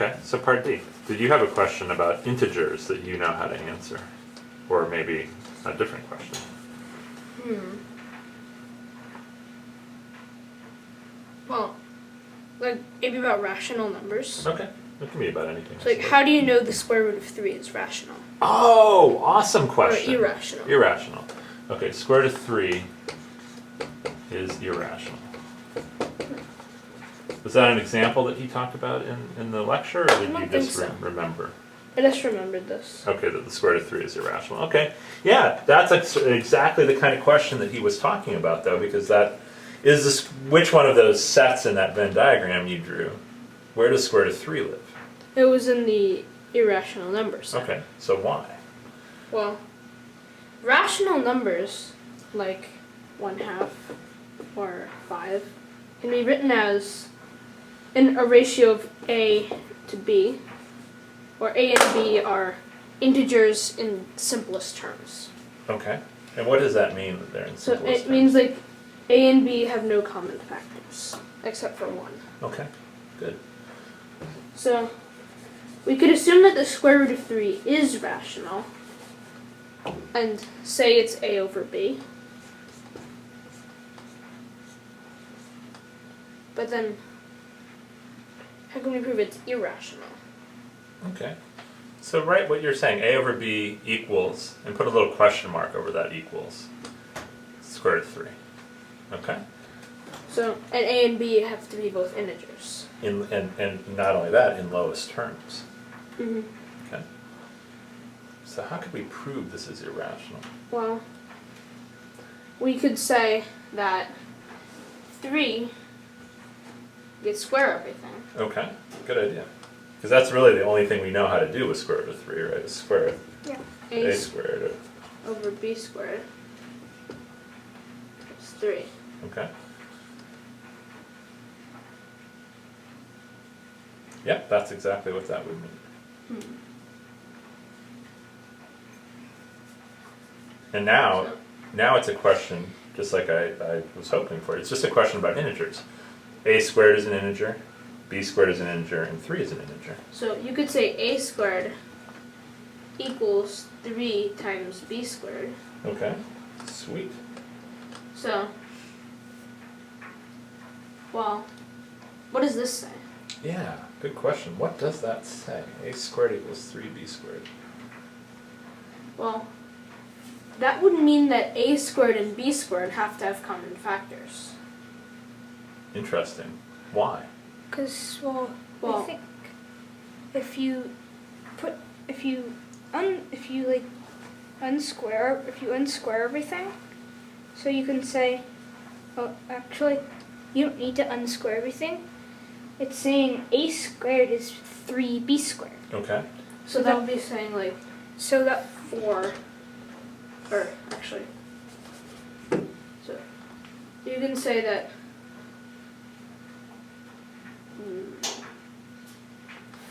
Okay, so part D. Did you have a question about integers that you know how to answer? Or maybe a different question? Well, like maybe about rational numbers. Okay, it can be about anything. So like, how do you know the square root of 3 is rational? Oh, awesome question. Or irrational. Irrational. Okay, square root of 3 is irrational. Was that an example that he talked about in the lecture, or did you just remember? I just remembered this. Okay, that the square root of 3 is irrational. Okay, yeah, that's exactly the kind of question that he was talking about, though, because that is this, which one of those sets in that Venn diagram you drew, where does square root of 3 live? It was in the irrational numbers. Okay, so why? Well, rational numbers, like 1/2 or 5, can be written as in a ratio of A to B, or A and B are integers in simplest terms. Okay, and what does that mean that they're in So simplest it means like A and B have no common factors, except for 1. Okay, good. So we could assume that the square root of 3 is rational, and say it's A over B. But then, how can we prove it's irrational? Okay, so write what you're saying, A over B equals, and put a little question mark over that equals square root of 3. Okay? So, and A and B have to be both integers. And not only that, in lowest terms. Mm-hmm. Okay. So how could we prove this is irrational? Well, we could say that 3 gets square everything. Okay, good idea. Because that's really the only thing we know how to do with square root of 3, right? Is square Yeah. A squared. Over B squared is 3. Okay. Yep, that's exactly what that would mean. And now it's a question, just like I was hoping for. It's just a question about integers. A squared is an integer, B squared is an integer, and 3 is an integer. So you could say A squared equals 3 times B squared. Okay, sweet. So, well, what does this say? Yeah, good question. What does that say? A squared equals 3B squared. Well, that would mean that A squared and B squared have to have common factors. Interesting. Why? Because, well, Well- I think if you unsquare everything, so you can say, oh, actually, you don't need to unsquare everything. It's saying A squared is 3B squared. Okay. So that would be saying like So that 4, or actually, so you can say that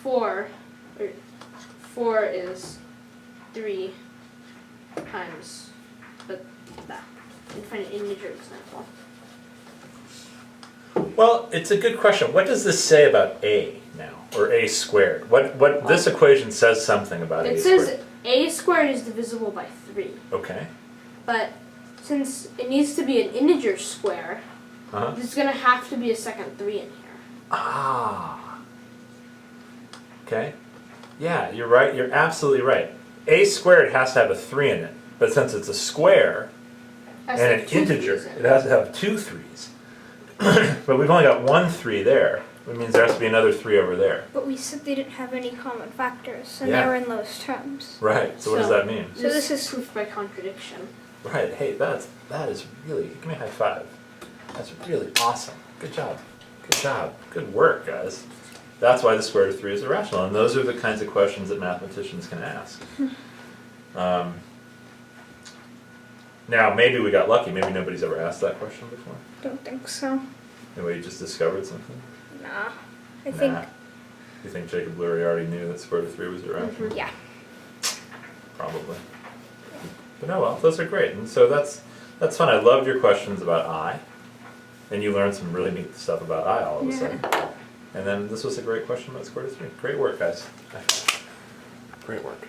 4 is 3 times that infinite integer example. Well, it's a good question. What does this say about A now, or A squared? What this equation says something about A It squared. says A squared is divisible by 3, Okay. but since it needs to be an integer square, Uh-huh. there's going to have to be a second 3 in here. Ah. Okay. Yeah, you're right. You're absolutely right. A squared has to have a 3 in it, but since it's a square Has to and have an 2 integer, 3's in it has to have 2 3's. But we've only got 1 3 there, which means there has to be another 3 over there. But we said they didn't have any common factors, and Yeah. they were in lowest terms. Right. So what does So- that mean? So this is proof by contradiction. Right. Hey, that is really. Give me a high five. That's really awesome. Good job. Good job. Good work, guys. That's why the square root of 3 is irrational, and those are the kinds of questions that mathematicians can ask. Now, maybe we got lucky. Maybe nobody's ever asked that question before. don't think so. Maybe you just discovered something. Nah. I think Nah. You think Jacob Lurie already knew that square root of 3 was irrational? yeah. Probably. But oh well, those are great. And so that's fun. I loved your questions about I. And you learned some really neat stuff about I all of a sudden. And then this was a great question about square root of 3. Great work, guys. Great work.